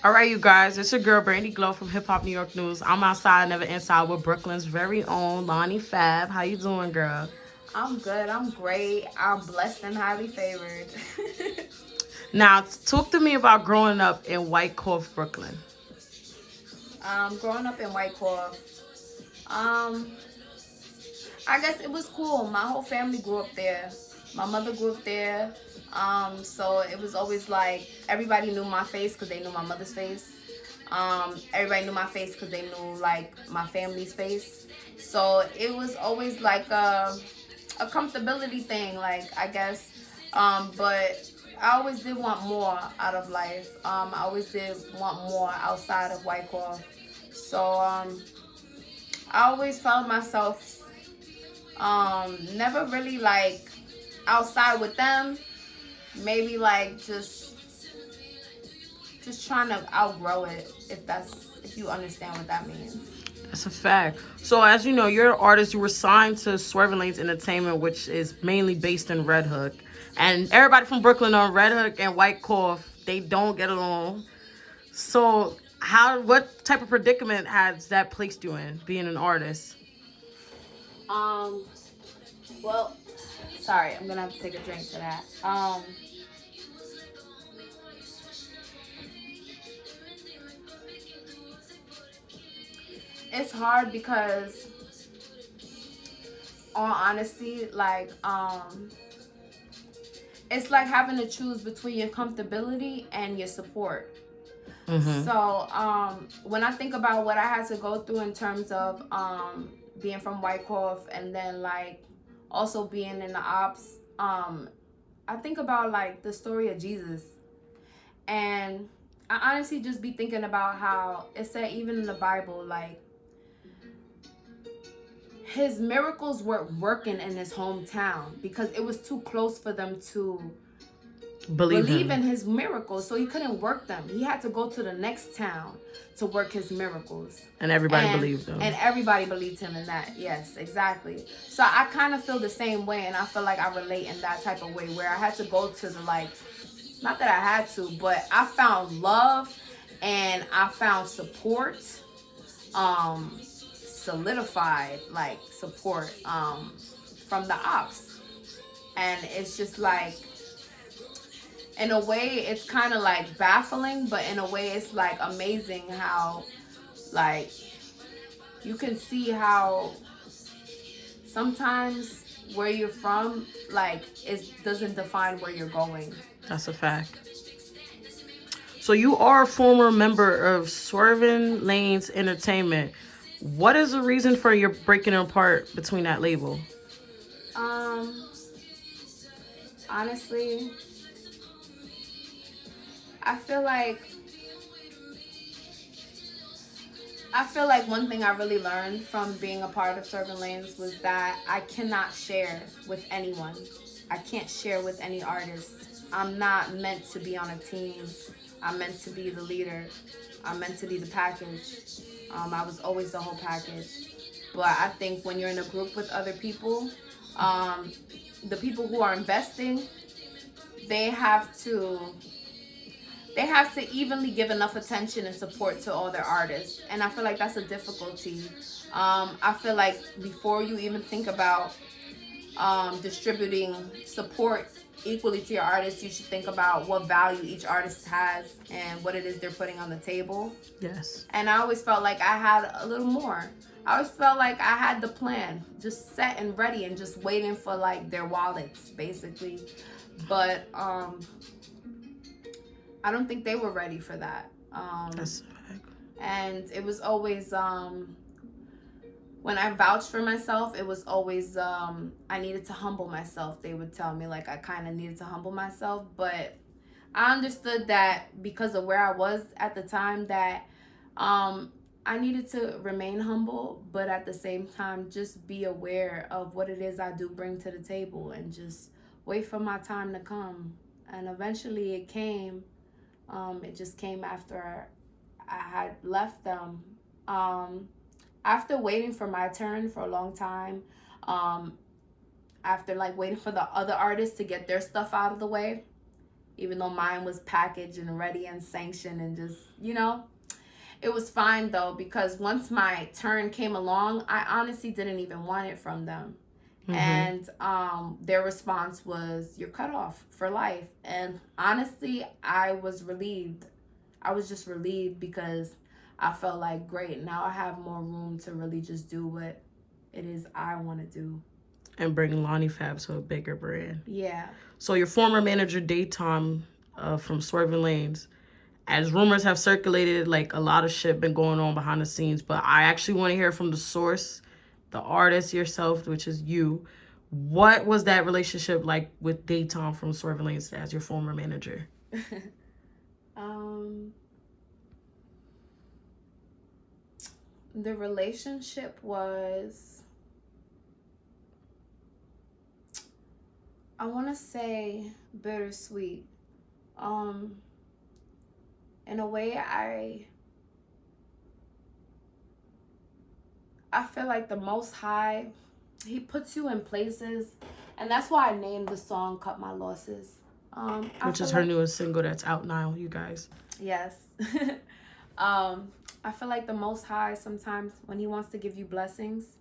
All right, you guys, it's your girl Brandy Glow from HipHopNYews. I'm outside, never inside, with Brooklyn's very own Loni Fab. How you doing, girl? I'm good. I'm great. I'm blessed and highly favored. Now, talk to me about growing up in White Cove, Brooklyn. Growing up in Whitecroft, um, I guess it was cool. My whole family grew up there. My mother grew up there. So it was always like everybody knew my face because they knew my mother's face. Everybody knew my face because they knew like my family's face. So it was always like a comfortability thing, like I guess. But I always did want more out of life. I always did want more outside of Whitecroft. So I always found myself never really like outside with them. Maybe like just trying to outgrow it, if you understand what that means. That's a fact. So, as you know, you're an artist. You were signed to Swervin Lanes Entertainment, which is mainly based in Red Hook. And everybody from Brooklyn on Red Hook and White Cove, they don't get along. So, what type of predicament has that placed you in, being an artist? Um, well, sorry, I'm gonna have to take a drink to that. It's hard because, all honesty, like it's like having to choose between your comfortability and your support. Mm-hmm. So when I think about what I had to go through in terms of being from Whitecroft and then like also being in the ops, I think about like the story of Jesus, and I honestly just be thinking about how it said even in the Bible, like his miracles weren't working in his hometown because it was too close for them to Believe believe him. in his miracles. So he couldn't work them. He had to go to the next town to work his miracles. And everybody And believed him. and everybody believed him in that. Yes, exactly. So I kind of feel the same way, and I feel like I relate in that type of way where I had to go to the like, not that I had to, but I found love and I found support, solidified like support from the ops. And it's just like, in a way it's kind of like baffling, but in a way it's like amazing how like you can see how sometimes where you're from like it doesn't define where you're going. That's a fact. So you are a former member of Swervin Lanes Entertainment. What is the reason for your breaking apart between that label? um Honestly, i feel like I feel like one thing I really learned from being a part of Swervin Lanes was that I cannot share with anyone. I can't share with any artist. I'm not meant to be on a team. I'm meant to be the leader. I'm meant to be the package. I was always the whole package. But I think when you're in a group with other people, um, the people who are investing, they have to they have to evenly give enough attention and support to all their artists. And I feel like that's a difficulty. I feel like before you even think about distributing support equally to your artists, you should think about what value each artist has and what it is they're putting on the table. Yes. And I always felt like I had a little more. I always felt like I had the plan just set and ready and just waiting for like their wallets basically. But I don't think they were ready for that. That's a fact. And it was always when I vouched for myself, it was always I needed to humble myself. They would tell me like I kind of needed to humble myself, but I understood that because of where I was at the time that um I needed to remain humble, but at the same time just be aware of what it is I do bring to the table and just wait for my time to come. And eventually it came. It just came after I had left them. Um, After waiting for my turn for a long time, um, after like waiting for the other artists to get their stuff out of the way, even though mine was packaged and ready and sanctioned and just, you know. It was fine though, because once my turn came along, I honestly didn't even want it from them. And their response was, "You're cut off for life." And honestly, I was relieved. I was just relieved because I felt like, great, now I have more room to really just do what it is I want to do. And bring Loni Fab to a bigger brand. Yeah. So your former manager, Daytime, from Swervin Lanes, as rumors have circulated, like a lot of shit been going on behind the scenes, but I actually want to hear from the source, the artist yourself, which is you. What was that relationship like with Daytime from Swervin Lanes as your former manager? The relationship was, I want to say, bittersweet. In a way, I feel like the Most High, he puts you in places, and that's why I named the song "Cut My Losses." Which is her newest single that's out now, you guys. Yes. I feel like the Most High, sometimes when he wants to give you blessings,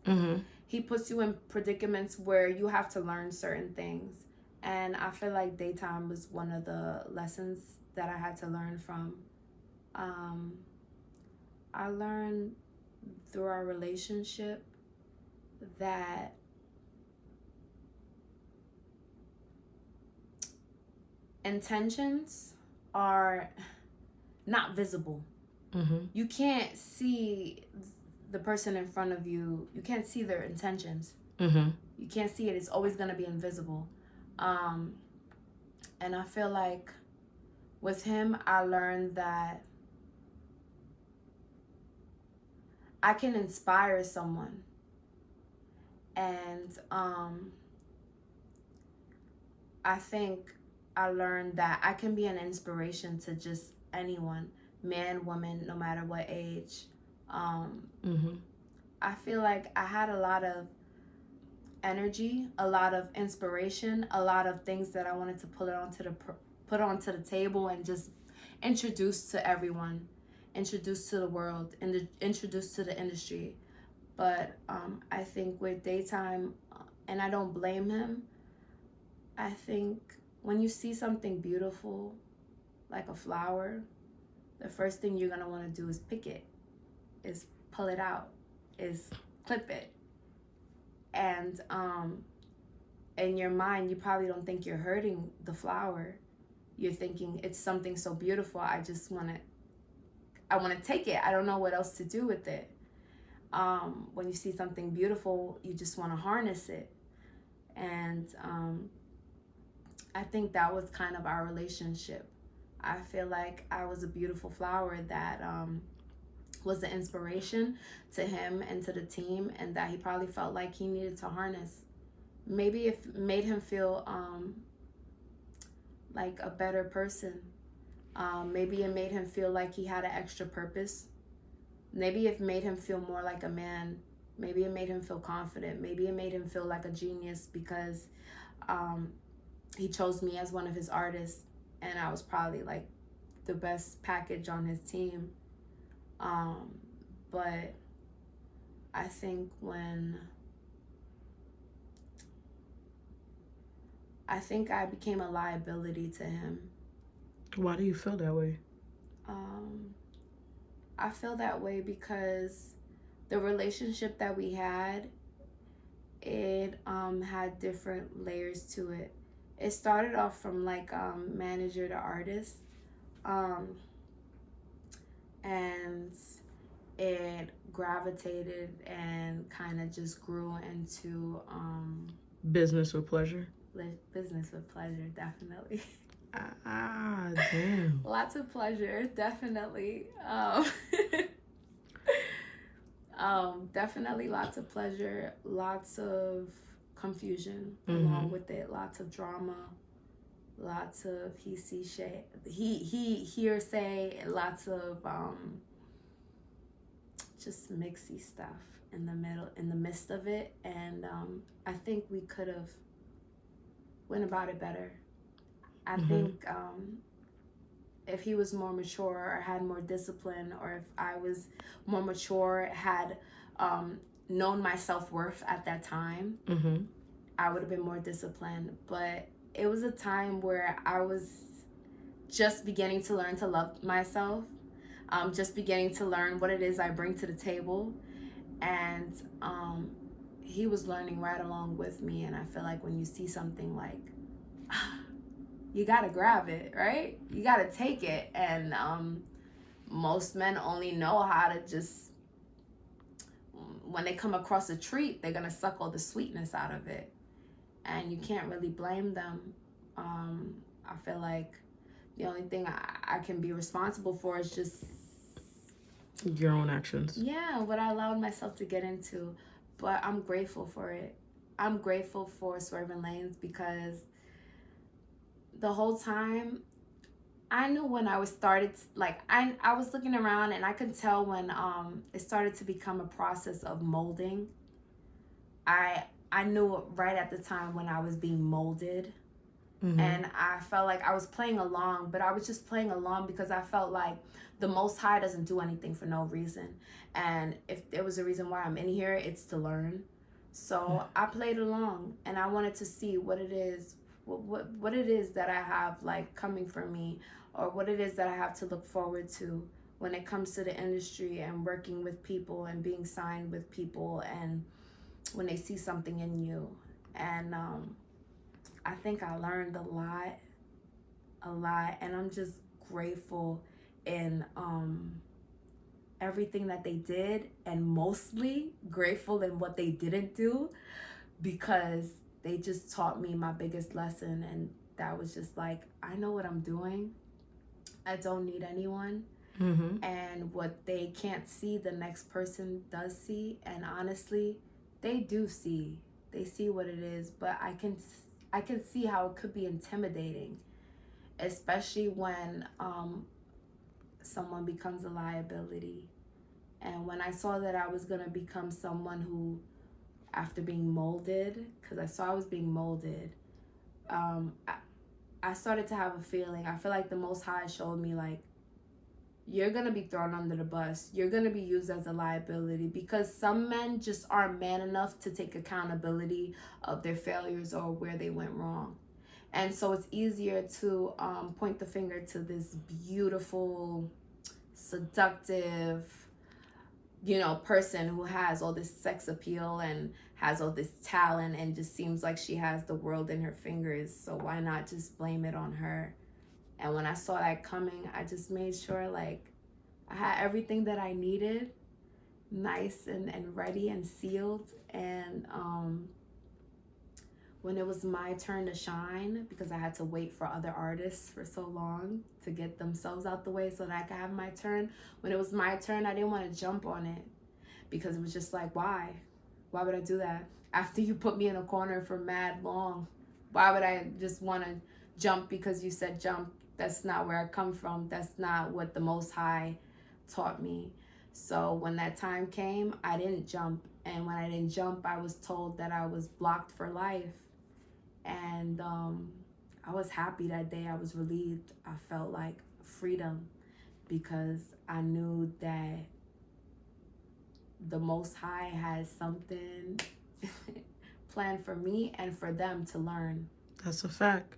he puts you in predicaments where you have to learn certain things. And I feel like Daytime was one of the lessons that I had to learn from. I learned through our relationship that intentions are not visible. You can't see the person in front of you. You can't see their intentions. You can't see it. It's always going to be invisible. And I feel like with him, I learned that I can inspire someone. And I think I learned that I can be an inspiration to just anyone, man, woman, no matter what age. I feel like I had a lot of energy, a lot of inspiration, a lot of things that I wanted to put onto the table and just introduce to everyone, introduce to the world, and introduce to the industry. But I think with Daytime, and I don't blame him, I think when you see something beautiful, like a flower, the first thing you're going to want to do is pick it, is pull it out, is clip it. And in your mind, you probably don't think you're hurting the flower. You're thinking it's something so beautiful. I want to take it. I don't know what else to do with it. When you see something beautiful, you just want to harness it. And I think that was kind of our relationship. I feel like I was a beautiful flower that was the inspiration to him and to the team, and that he probably felt like he needed to harness. Maybe it made him feel like a better person. Maybe it made him feel like he had an extra purpose. Maybe it made him feel more like a man. Maybe it made him feel confident. Maybe it made him feel like a genius because he chose me as one of his artists, and I was probably like the best package on his team. But I think I became a liability to him. Why do you feel that way? I feel that way because the relationship that we had, it had different layers to it. It started off from like manager to artist, and it gravitated and kind of just grew into business with pleasure. Business with pleasure, definitely. Damn. Lots of pleasure, definitely. Definitely lots of pleasure, lots of confusion along with it, lots of drama, lots of hearsay, lots of just mixy stuff in the midst of it. And I think we could have went about it better. I think if he was more mature or had more discipline, or if I was more mature, had known my self-worth at that time, I would have been more disciplined. But it was a time where I was just beginning to learn to love myself, just beginning to learn what it is I bring to the table. And he was learning right along with me. And I feel like when you see something like, you gotta grab it, right? You gotta take it. And most men only know how to just, when they come across a treat, they're gonna suck all the sweetness out of it. And you can't really blame them. I feel like the only thing I can be responsible for is just your own actions. Yeah, what I allowed myself to get into. But I'm grateful for it. I'm grateful for Swervin Lanes because the whole time I knew when I was started, like I was looking around and I could tell when it started to become a process of molding. I knew right at the time when I was being molded. And I felt like I was playing along, but I was just playing along because I felt like the Most High doesn't do anything for no reason. And if there was a reason why I'm in here, it's to learn. So I played along, and I wanted to see what it is, what it is that I have like coming for me, or what it is that I have to look forward to when it comes to the industry and working with people and being signed with people, and when they see something in you. And I think I learned a lot, and I'm just grateful in everything that they did, and mostly grateful in what they didn't do, because they just taught me my biggest lesson, and that was just like, I know what I'm doing. I don't need anyone. And what they can't see, the next person does see, and honestly, they do see. They see what it is, but I can see how it could be intimidating, especially when someone becomes a liability. And when I saw that I was going to become someone who, after being molded, because I saw I was being molded, I started to have a feeling. I feel like the Most High showed me, like, you're going to be thrown under the bus. You're going to be used as a liability, because some men just aren't man enough to take accountability of their failures or where they went wrong. And so it's easier to point the finger to this beautiful, seductive, person who has all this sex appeal and has all this talent and just seems like she has the world in her fingers. So why not just blame it on her? And when I saw that coming, I just made sure, like, I had everything that I needed, nice and ready and sealed. And when it was my turn to shine, because I had to wait for other artists for so long to get themselves out the way so that I could have my turn. When it was my turn, I didn't want to jump on it, because it was just like, why? Why would I do that? After you put me in a corner for mad long, why would I just want to jump because you said jump? That's not where I come from. That's not what the Most High taught me. So when that time came, I didn't jump. And when I didn't jump, I was told that I was blocked for life. And I was happy that day. I was relieved. I felt like freedom, because I knew that the Most High has something planned for me and for them to learn. That's a fact.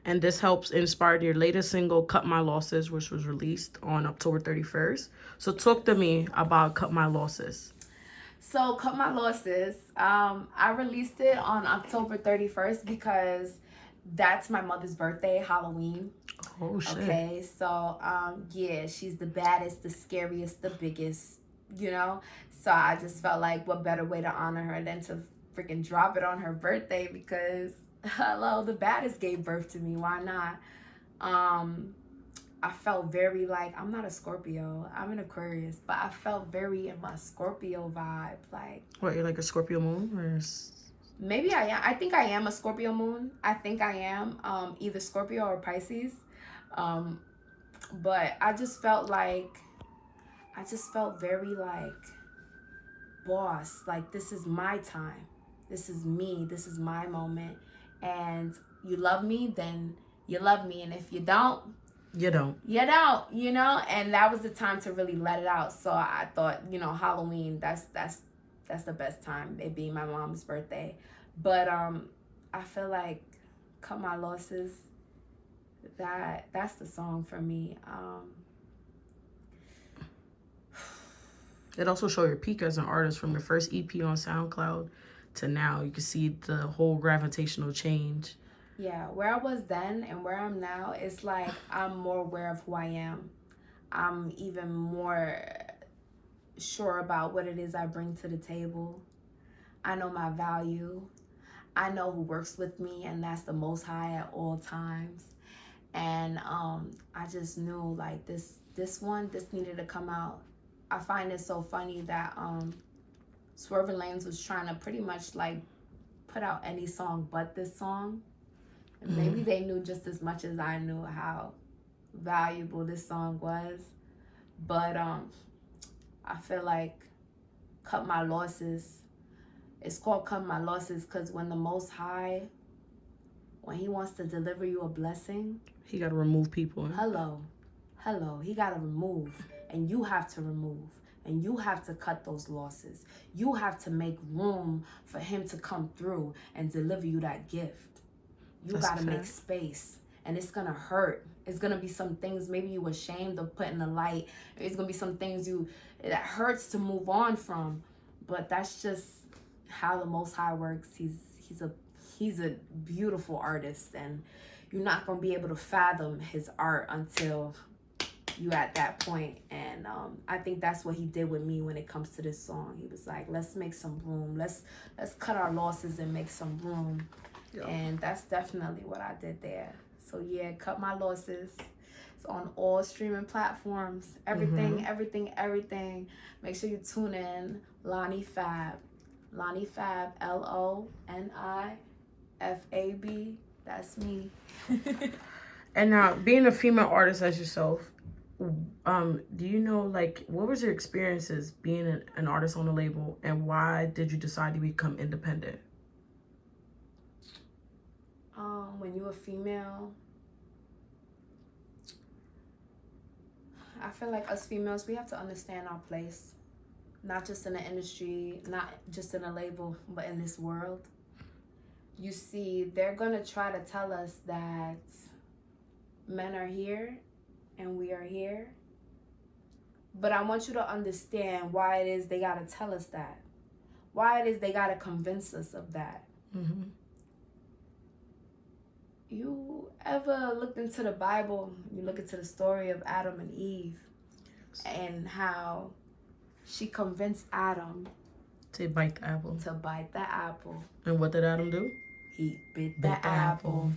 And this helps inspire your latest single, Cut My Losses, which was released on October 31st. So talk to me about Cut My Losses. So Cut My Losses, I released it on October 31st because that's my mother's birthday, Halloween. Oh, shit. Okay, so yeah, she's the baddest, the scariest, the biggest, So I just felt like what better way to honor her than to freaking drop it on her birthday, because hello, the baddest gave birth to me. Why not? I felt very like, I'm not a Scorpio, I'm an Aquarius, but I felt very in my Scorpio vibe. Like, What, you're like a Scorpio moon? Or maybe I am. I think I am a Scorpio moon. I think I am either Scorpio or Pisces. But I just felt very like boss. Like, this is my time. This is me. This is my moment. And you love me, then you love me, and if you don't, You don't. you don't, you know. And that was the time to really let it out. So I thought, you know, Halloween, that's the best time, it being my mom's birthday. But I feel like Cut My Losses, that's the song for me. It also showed your peak as an artist from your first EP on SoundCloud to now. You can see the whole gravitational change. Yeah, where I was then and where I'm now, it's like I'm more aware of who I am. I'm even more sure about what it is I bring to the table. I know my value. I know who works with me, and that's the Most High at all times. And I just knew like this needed to come out. I find it so funny that Swervin Lanes was trying to pretty much like put out any song but this song. And maybe they knew just as much as I knew how valuable this song was. But I feel like Cut My Losses, it's called Cut My Losses because when the Most High, when he wants to deliver you a blessing, he got to remove people. Hello, he got to remove, and you have to remove, and you have to cut those losses. You have to make room for him to come through and deliver you that gift. You got to make space, and it's going to hurt. It's going to be some things maybe you ashamed of putting the light. It's going to be some things that hurts to move on from, but that's just how the Most High works. He's a beautiful artist, and you're not going to be able to fathom his art until you at that point. And I think that's what he did with me when it comes to this song. He was like, let's make some room. Let's cut our losses and make some room. Yeah. And that's definitely what I did there. So yeah, Cut My Losses. It's on all streaming platforms. Everything. Make sure you tune in. Loni Fab. Loni Fab, LONIFAB. That's me. And now, being a female artist as yourself, do you know, like, what was your experiences being an artist on a label, and why did you decide to become independent? When you're a female, I feel like us females, we have to understand our place, not just in the industry, not just in a label, but in this world. You see, they're gonna try to tell us that men are here and we are here, but I want you to understand why it is they gotta tell us that, why it is they gotta convince us of that. Mm-hmm. You ever looked into the Bible? You look into the story of Adam and Eve and how she convinced Adam to bite the apple. And what did Adam do? He bit the apple.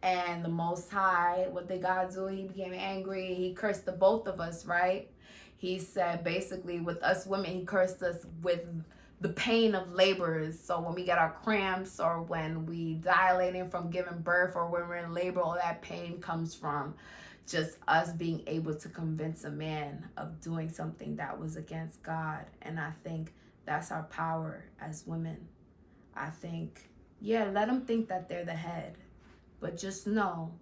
And the Most High, what did God do? He became angry. He cursed the both of us, right? He said basically with us women, he cursed us with the pain of labors. So when we get our cramps, or when we dilating from giving birth, or when we're in labor, all that pain comes from just us being able to convince a man of doing something that was against God. And I think that's our power as women. I think, yeah, let them think that they're the head, but just know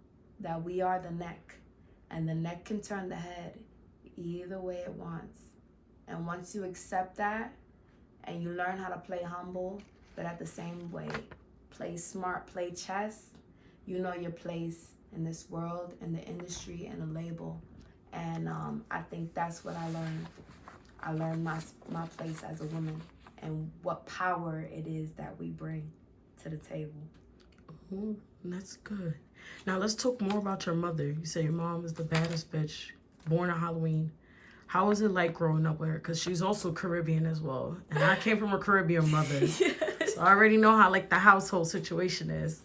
that we are the neck, and the neck can turn the head either way it wants. And once you accept that, and you learn how to play humble, but at the same way, play smart, play chess, you know your place in this world, in the industry, and the label. And I think that's what I learned. I learned my place as a woman, and what power it is that we bring to the table. Oh, that's good. Now let's talk more about your mother. You say your mom is the baddest bitch, born on Halloween. How was it like growing up with her? Because she's also Caribbean as well. And I came from a Caribbean mother. Yes. So I already know how, like, the household situation is.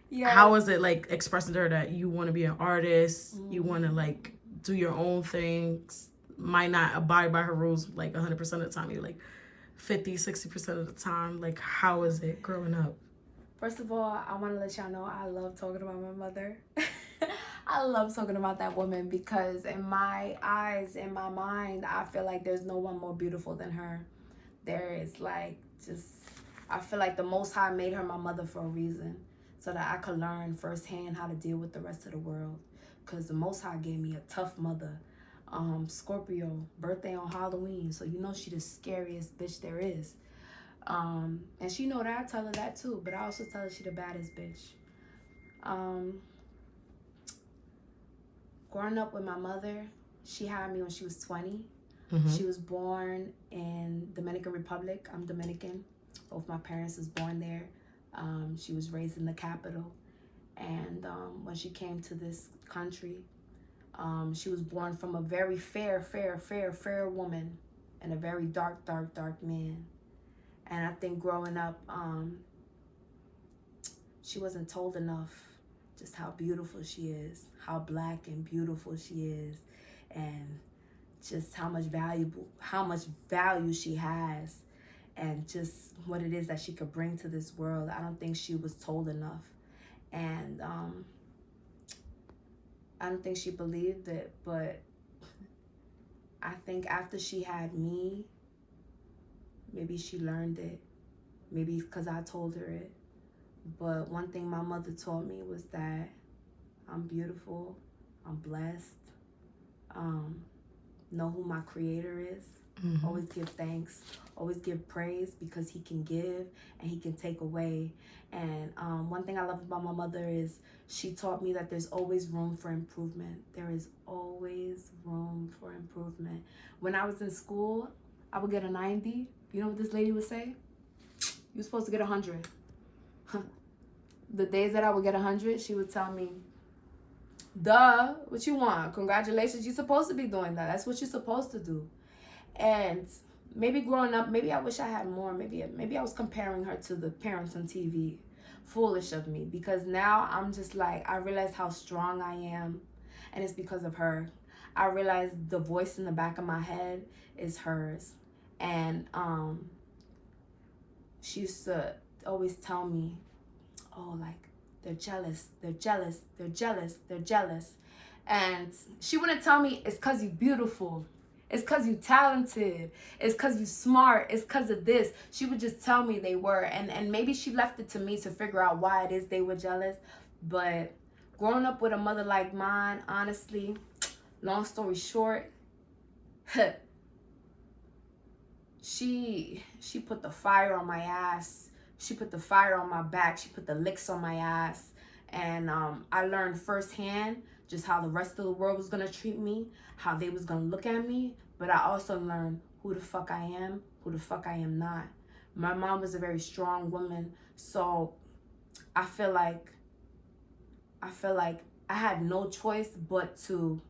Yeah. How was it, like, expressing to her that you want to be an artist, you want to, like, do your own things, might not abide by her rules, like, 100% of the time, you're, like, 50, 60% of the time? Like, how is it growing up? First of all, I want to let y'all know I love talking about my mother. I love talking about that woman, because in my eyes, in my mind, I feel like there's no one more beautiful than her. There is, like, just, I feel like the Most High made her my mother for a reason. so that I could learn firsthand how to deal with the rest of the world. Because the Most High gave me a tough mother. Scorpio, birthday on Halloween, so you know she the scariest bitch there is. And she know that. I tell her that too, but I also tell her she the baddest bitch. Growing up with my mother, she had me when she was 20. She was born in Dominican Republic. I'm Dominican. Both my parents was born there. She was raised in the capital. And when she came to this country, she was born from a very fair woman and a very dark man. And I think growing up, she wasn't told enough just how beautiful she is, how black and beautiful she is, and just how much value she has, and just what it is that she could bring to this world. I don't think she was told enough. And I don't think she believed it, but I think after she had me, maybe she learned it. Maybe because I told her it. But one thing my mother taught me was that I'm beautiful, I'm blessed, know who my creator is, always give thanks, always give praise, because he can give and he can take away. And one thing I love about my mother is she taught me that there's always room for improvement. There is always room for improvement. When I was in school, I would get a 90. You know what this lady would say? You're supposed to get 100. The days that I would get 100, she would tell me, duh, what you want? Congratulations, you're supposed to be doing that. That's what you're supposed to do. And maybe growing up, maybe I wish I had more. Maybe I was comparing her to the parents on TV. Foolish of me, because now I'm just like, I realize how strong I am, and it's because of her. I realize the voice in the back of my head is hers. And she used to always tell me, oh, like, they're jealous. And she wouldn't tell me it's because you're beautiful. It's because you're talented. It's because you're smart. It's because of this. She would just tell me they were. And maybe she left it to me to figure out why it is they were jealous. But growing up with a mother like mine, honestly, long story short, she put the fire on my ass. She put the fire on my back. She put the licks on my ass. And I learned firsthand just how the rest of the world was going to treat me, how they was going to look at me. But I also learned who the fuck I am, who the fuck I am not. My mom was a very strong woman. So I feel like I had no choice but to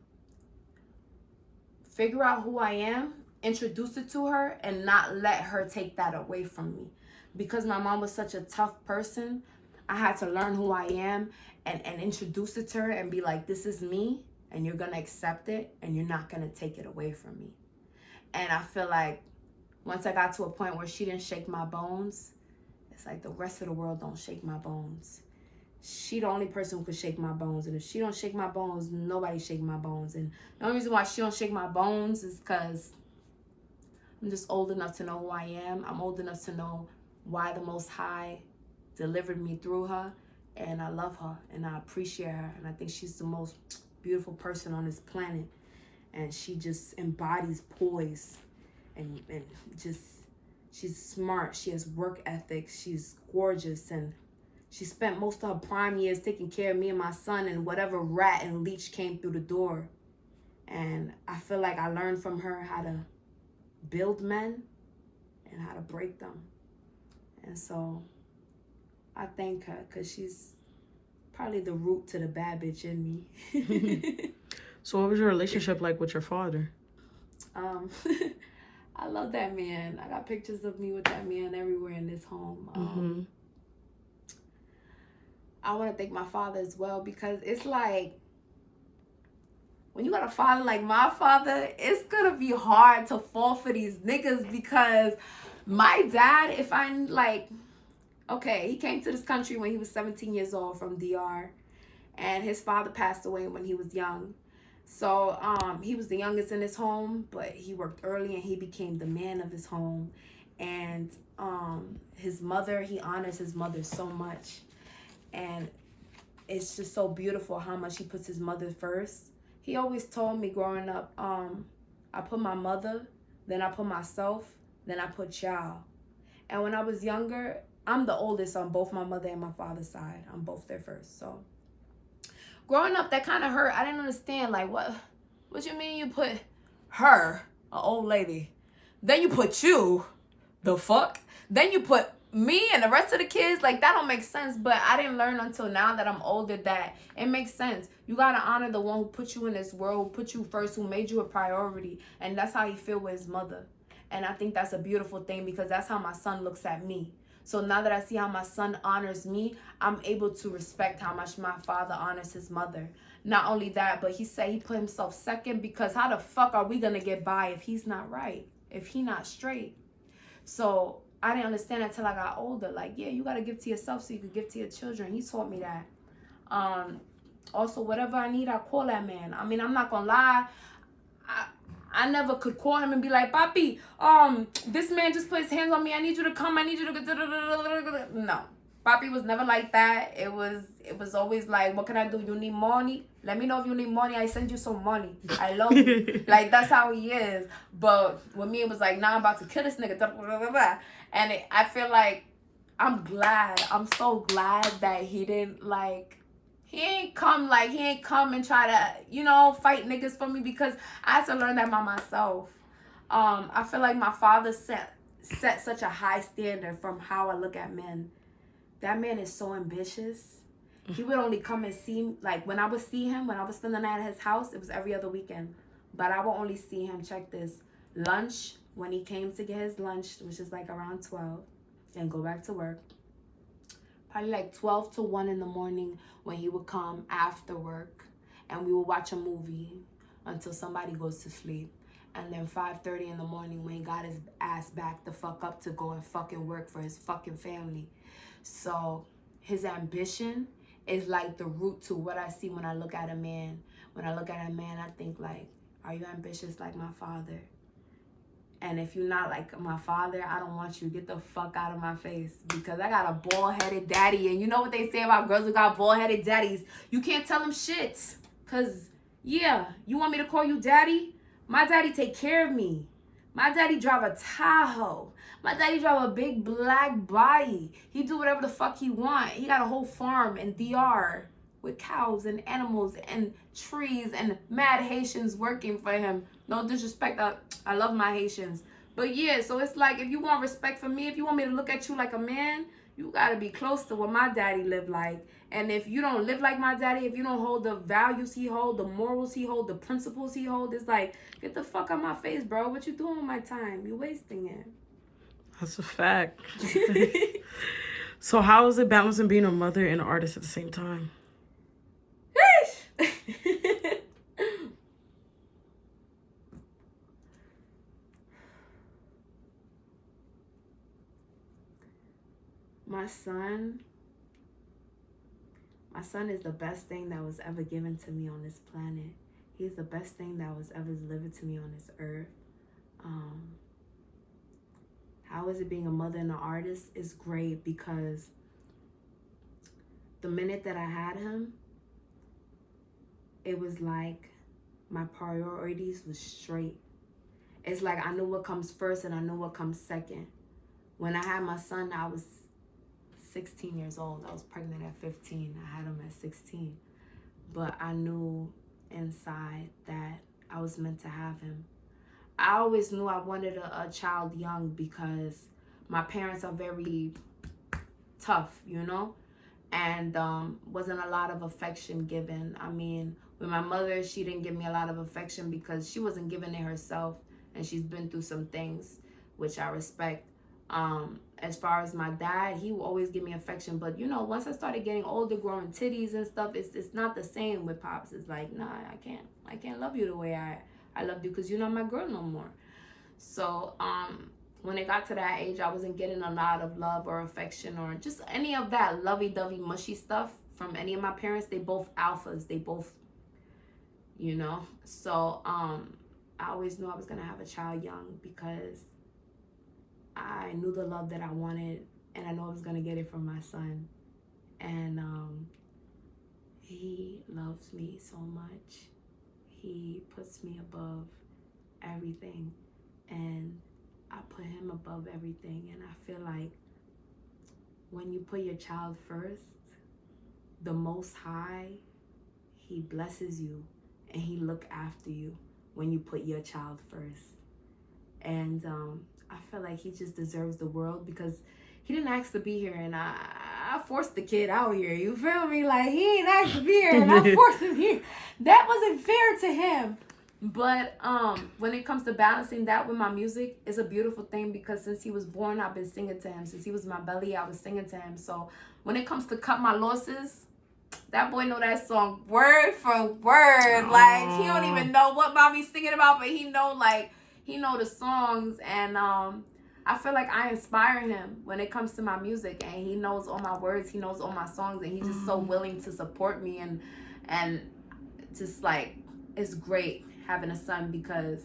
figure out who I am, introduce it to her, and not let her take that away from me. Because my mom was such a tough person, I had to learn who I am and introduce it to her and be like, this is me, and you're going to accept it, and you're not going to take it away from me. And I feel like once I got to a point where she didn't shake my bones, it's like the rest of the world don't shake my bones. She the only person who could shake my bones. And if she don't shake my bones, nobody shake my bones. And the only reason why she don't shake my bones is because I'm just old enough to know who I am. I'm old enough to know why the Most High delivered me through her. And I love her and I appreciate her. And I think she's the most beautiful person on this planet. And she just embodies poise and just, she's smart. She has work ethic. She's gorgeous. And she spent most of her prime years taking care of me and my son and whatever rat and leech came through the door. And I feel like I learned from her how to build men and how to break them. And so I thank her because she's probably the root to the bad bitch in me. So what was your relationship like with your father? I love that man. I got pictures of me with that man everywhere in this home. I want to thank my father as well, because it's like, when you got a father like my father, it's going to be hard to fall for these niggas, because my dad, if I'm like, okay, he came to this country when he was 17 years old from DR, and his father passed away when he was young. So he was the youngest in his home, but he worked early and he became the man of his home. And his mother, he honors his mother so much. And it's just so beautiful how much he puts his mother first. He always told me growing up, I put my mother, then I put myself, then I put y'all. And when I was younger, I'm the oldest on both my mother and my father's side. I'm both there first. So growing up, that kind of hurt. I didn't understand, like, what you mean you put her, an old lady, then you put you, the fuck? Then you put me and the rest of the kids? Like, that don't make sense. But I didn't learn until now that I'm older that it makes sense. You got to honor the one who put you in this world, who put you first, who made you a priority. And that's how he feel with his mother. And I think that's a beautiful thing because that's how my son looks at me. So now that I see how my son honors me, I'm able to respect how much my father honors his mother. Not only that, but he said he put himself second because how the fuck are we going to get by if he's not right? If he not straight? So I didn't understand that until I got older. Like, yeah, you got to give to yourself so you could give to your children. He taught me that. Also, whatever I need, I call that man. I mean, I'm not going to lie. I never could call him and be like, Papi, this man just put his hands on me. I need you to come. I need you to... No. Papi was never like that. It was always like, what can I do? You need money? Let me know if you need money. I send you some money. I love you. Like, that's how he is. But with me, it was like, nah, I'm about to kill this nigga. And I feel like I'm so glad that he didn't, like... He ain't come and try to, fight niggas for me because I had to learn that by myself. I feel like my father set such a high standard from how I look at men. That man is so ambitious. He would only come and see, like, when I would see him, when I would spend the night at his house, it was every other weekend. But I would only see him, check this, lunch, when he came to get his lunch, which is like around 12, and go back to work. Probably like 12 to 1 in the morning when he would come after work. And we would watch a movie until somebody goes to sleep. And then 5:30 in the morning when he got his ass back the fuck up to go and fucking work for his fucking family. So his ambition is like the root to what I see when I look at a man. When I look at a man, I think like, are you ambitious like my father? And if you're not like my father, I don't want you. Get the fuck out of my face. Because I got a bald-headed daddy. And you know what they say about girls who got bald-headed daddies? You can't tell them shit. Because, yeah, you want me to call you daddy? My daddy take care of me. My daddy drive a Tahoe. My daddy drive a big black body. He do whatever the fuck he want. He got a whole farm in DR with cows and animals and trees and mad Haitians working for him. No disrespect, I love my Haitians. But yeah, so it's like if you want respect from me, if you want me to look at you like a man, you gotta be close to what my daddy lived like. And if you don't live like my daddy, if you don't hold the values he hold, the morals he hold, the principles he hold, it's like, get the fuck out my face, bro. What you doing with my time? You wasting it. That's a fact. So how is it balancing being a mother and an artist at the same time? My son is the best thing that was ever given to me on this planet. He's the best thing that was ever delivered to me on this earth. How is it being a mother and an artist? It's great because the minute that I had him, it was like my priorities was straight. It's like I knew what comes first and I knew what comes second. When I had my son, I was 16 years old. I was pregnant at 15. I had him at 16. But I knew inside that I was meant to have him. I always knew I wanted a child young because my parents are very tough, and wasn't a lot of affection given. I mean, with my mother, she didn't give me a lot of affection because she wasn't giving it herself, and she's been through some things, which I respect. As far as my dad, he will always give me affection, but once I started getting older, growing titties and stuff, it's not the same with Pops. It's like, nah, I can't love you the way I loved you because you're not my girl no more. So when it got to that age, I wasn't getting a lot of love or affection or just any of that lovey-dovey mushy stuff from any of my parents. They both alphas. They both, So I always knew I was gonna have a child young because I knew the love that I wanted, and I know I was going to get it from my son. And he loves me so much. He puts me above everything, and I put him above everything. And I feel like when you put your child first, the Most High, he blesses you and he look after you when you put your child first. And I feel like he just deserves the world, because he didn't ask to be here, and I forced the kid out here. You feel me? Like, he ain't asked to be here, and I forced him here. That wasn't fair to him. But when it comes to balancing that with my music, it's a beautiful thing, because since he was born, I've been singing to him. Since he was in my belly, I was singing to him. So when it comes to Cut My Losses, that boy know that song word for word. Like, he don't even know what mommy's singing about, but he know the songs. And I feel like I inspire him when it comes to my music, and he knows all my words, he knows all my songs, and he's just so willing to support me. And just like, it's great having a son, because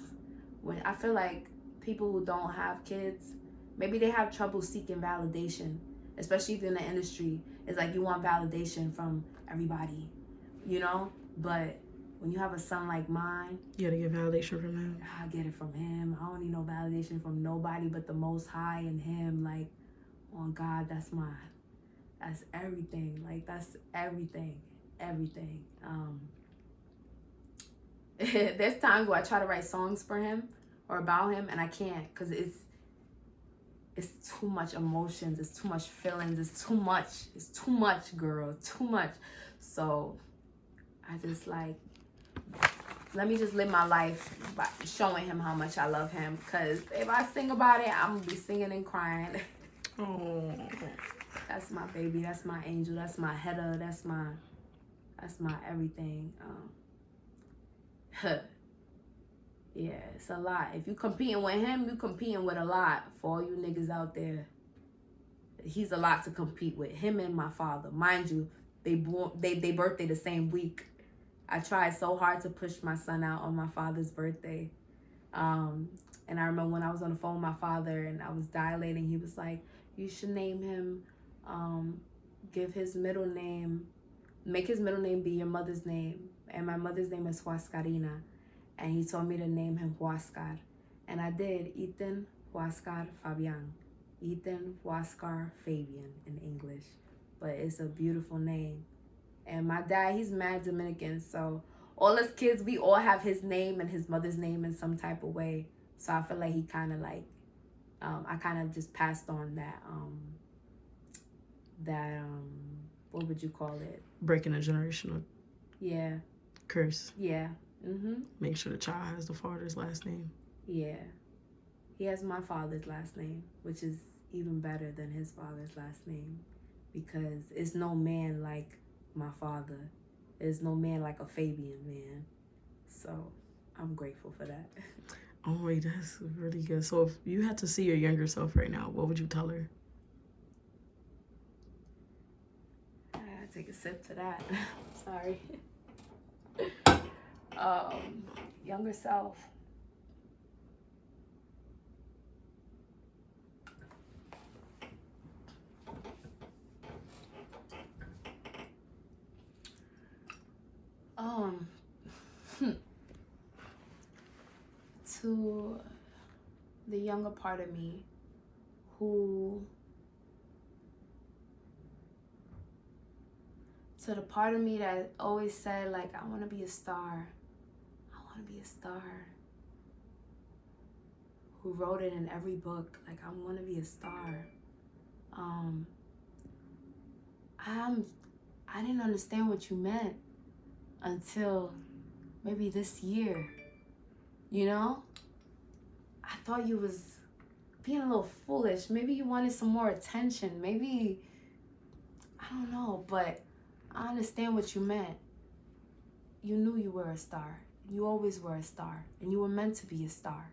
when I feel like people who don't have kids, maybe they have trouble seeking validation, especially if you're in the industry. It's like you want validation from everybody, you know? But when you have a son like mine, you gotta get validation from him. I get it from him. I don't need no validation from nobody but the Most High and him. Like, on God, that's everything. Like, that's everything. There's times where I try to write songs for him or about him, and I can't, because it's too much emotions, it's too much feelings, it's too much, girl, too much. So I just like, let me just live my life by showing him how much I love him, because if I sing about it, I'm gonna be singing and crying. Oh, That's my baby, that's my angel, that's my header, that's my everything. Yeah, it's a lot. If you competing with him, you competing with a lot. For all you niggas out there, he's a lot to compete with. Him and my father, mind you, they birthday the same week. I tried so hard to push my son out on my father's birthday. And I remember when I was on the phone with my father and I was dilating, he was like, you should name him, give his middle name, make his middle name be your mother's name. And my mother's name is Huascarina. And he told me to name him Huascar. And I did, Ethan Huascar Fabian. Ethan Huascar Fabian in English. But it's a beautiful name. And my dad, he's mad Dominican. So all us kids, we all have his name and his mother's name in some type of way. So I feel like he kind of like, I kind of just passed on that, what would you call it? Breaking a generational curse. Yeah. Make sure the child has the father's last name. Yeah. He has my father's last name, which is even better than his father's last name, because it's no man like my father. There's no man like a Fabian man. So I'm grateful for that. Oh, wait, that's really good. So if you had to see your younger self right now, what would you tell her? I gotta take a sip to that. Sorry. Younger self. To the younger part of me to the part of me that always said, like, I want to be a star. I want to be a star. Who wrote it in every book, like, I want to be a star. I didn't understand what you meant until maybe this year. You know? I thought you was being a little foolish. Maybe you wanted some more attention. Maybe, I don't know, but I understand what you meant. You knew you were a star. You always were a star. And you were meant to be a star.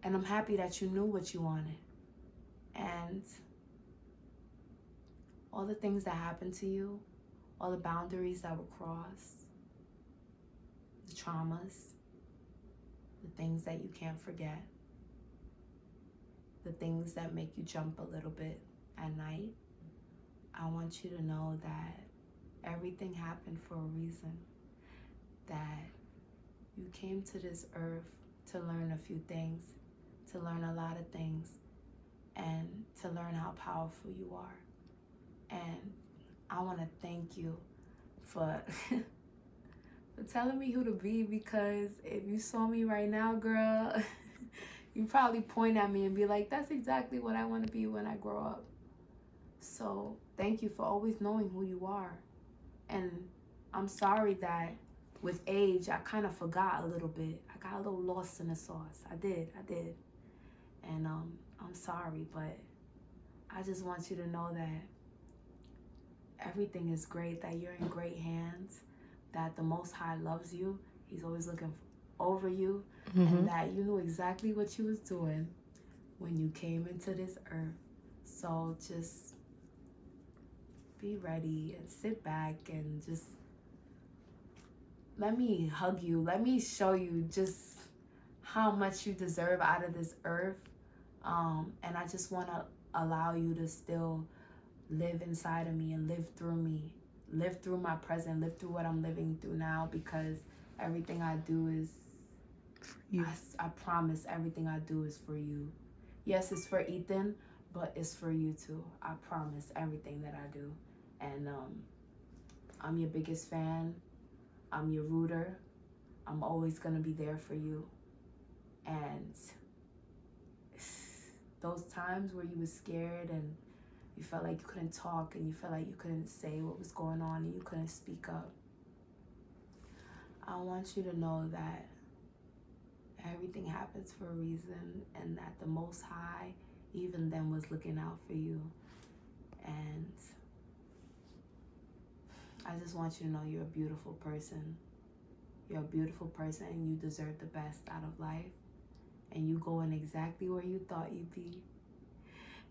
And I'm happy that you knew what you wanted. And all the things that happened to you, all the boundaries that were crossed, the traumas, the things that you can't forget, the things that make you jump a little bit at night, I want you to know that everything happened for a reason. That you came to this earth to learn a few things, to learn a lot of things, and to learn how powerful you are. And I want to thank you for for telling me who to be, because if you saw me right now, girl, you probably point at me and be like, that's exactly what I want to be when I grow up. So thank you for always knowing who you are. And I'm sorry that with age, I kind of forgot a little bit. I got a little lost in the sauce. I did. And I'm sorry, but I just want you to know that everything is great, that you're in great hands, that the Most High loves you. He's always looking over you, and that you knew exactly what you was doing when you came into this earth. So just be ready and sit back and just let me hug you. Let me show you just how much you deserve out of this earth. And I just want to allow you to still live inside of me and live through my present, live through what I'm living through now, because everything I do is for you. I promise everything I do is for you. Yes, it's for Ethan, but it's for you too. I promise everything that I do. And I'm your biggest fan. I'm your rooter. I'm always going to be there for you. And those times where you were scared and you felt like you couldn't talk and you felt like you couldn't say what was going on and you couldn't speak up, I want you to know that everything happens for a reason, and that the Most High even then was looking out for you. And I just want you to know you're a beautiful person. You're a beautiful person, and you deserve the best out of life. And you going exactly where you thought you'd be.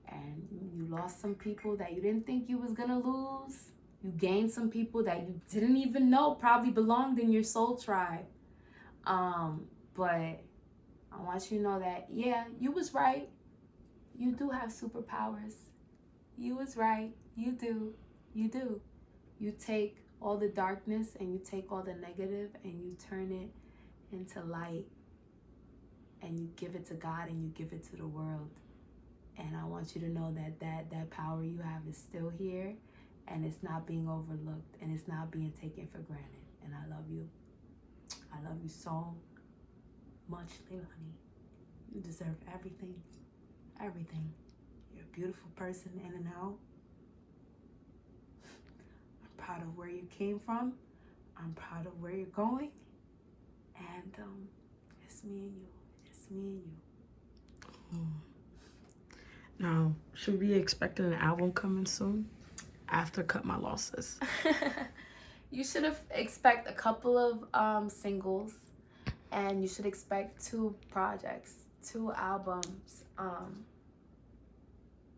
And you lost some people that you didn't think you was gonna lose. You gained some people that you didn't even know probably belonged in your soul tribe. But I want you to know that, yeah, you was right. You do have superpowers. You was right. You do. You take all the darkness and you take all the negative and you turn it into light, and you give it to God and you give it to the world. And I want you to know that power you have is still here, and it's not being overlooked, and it's not being taken for granted. And I love you. I love you so much, Leilani. You deserve everything. Everything. You're a beautiful person in and out. I'm proud of where you came from. I'm proud of where you're going. And it's me and you. It's me and you. Now, should we be expecting an album coming soon after Cut My Losses? You should expect a couple of singles, and you should expect 2 projects, 2 albums. I'm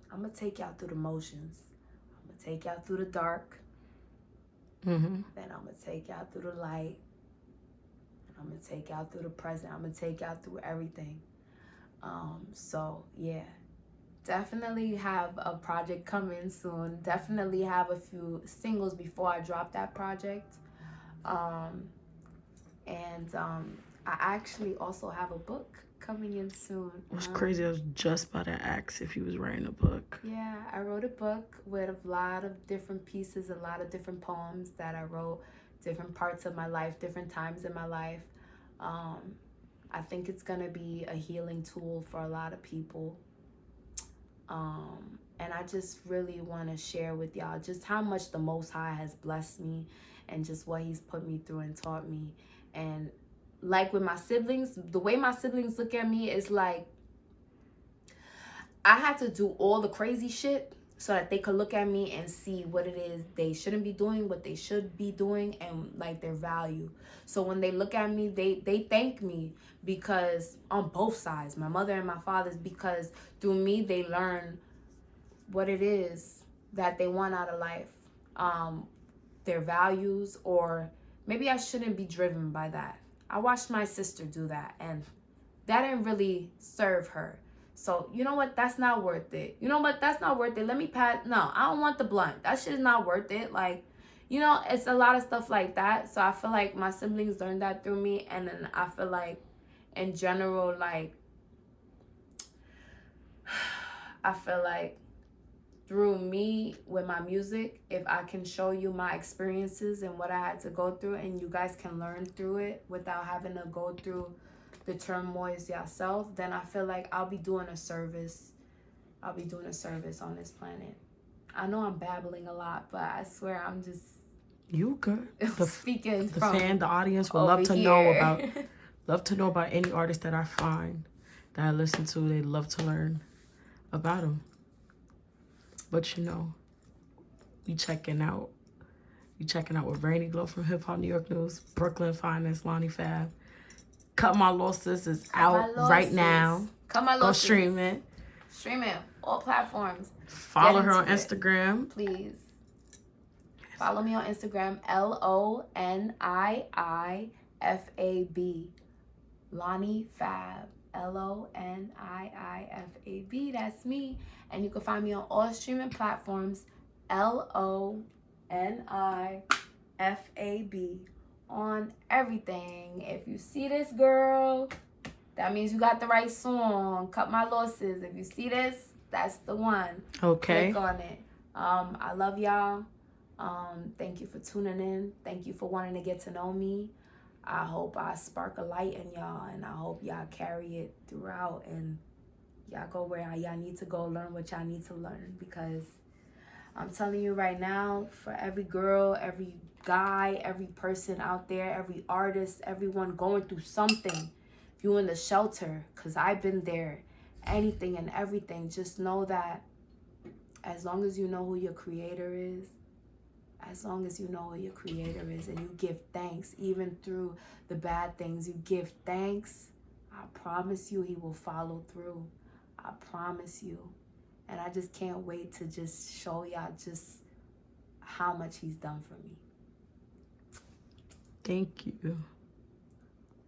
gonna take y'all through the motions. I'm gonna take y'all through the dark. Then I'm gonna take y'all through the light. And I'm gonna take y'all through the present. I'm gonna take y'all through everything. So yeah. Definitely have a project coming soon. Definitely have a few singles before I drop that project. I actually also have a book coming in soon. It's crazy. I was just about to ask if you was writing a book. Yeah, I wrote a book with a lot of different pieces, a lot of different poems that I wrote, different parts of my life, different times in my life. I think it's gonna be a healing tool for a lot of people. And I just really want to share with y'all just how much the Most High has blessed me, and just what he's put me through and taught me. And like with my siblings, the way my siblings look at me is like I had to do all the crazy shit so that they could look at me and see what it is they shouldn't be doing, what they should be doing, and like their value. So when they look at me, they thank me, because on both sides, my mother and my father's, because through me they learn what it is that they want out of life, their values, or maybe I shouldn't be driven by that. I watched my sister do that, and that didn't really serve her. So, you know what? That's not worth it. You know what? That's not worth it. Let me pass. No, I don't want the blunt. That shit's not worth it. Like, you know, it's a lot of stuff like that. So I feel like my siblings learned that through me. And then I feel like, in general, like, I feel like through me with my music, if I can show you my experiences and what I had to go through, and you guys can learn through it without having to go through the turmoils yourself, then I feel like I'll be doing a service. I'll be doing a service on this planet. I know I'm babbling a lot, but I swear I'm just You good. speaking The from fan, the audience would over love to here. know about any artist that I find, that I listen to. They'd love to learn about them. But you know, we checking out. You checking out with Rainy Glow from HipHopNYnews, Brooklyn Finest, Loni Fab. Cut My Losses is out right now. Cut My Go Losses. stream it. Stream it. All platforms. Follow her on Instagram. Please. Follow me on Instagram. LONIIFAB. Loni Fab. LONIIFAB. That's me. And you can find me on all streaming platforms. LONIFAB. On everything. If you see this, girl, that means you got the right song. Cut My Losses. If you see this, that's the one. Okay. Click on it. I love y'all. Thank you for tuning in. Thank you for wanting to get to know me. I hope I spark a light in y'all, and I hope y'all carry it throughout, and y'all go where y'all need to go, learn what y'all need to learn, because I'm telling you right now, for every girl, every guy, every person out there, every artist, everyone going through something, if you in the shelter, because I've been there, anything and everything, just know that as long as you know who your creator is, as long as you know who your creator is, and you give thanks, even through the bad things, you give thanks, I promise you he will follow through. I promise you. And I just can't wait to just show y'all just how much he's done for me. Thank you.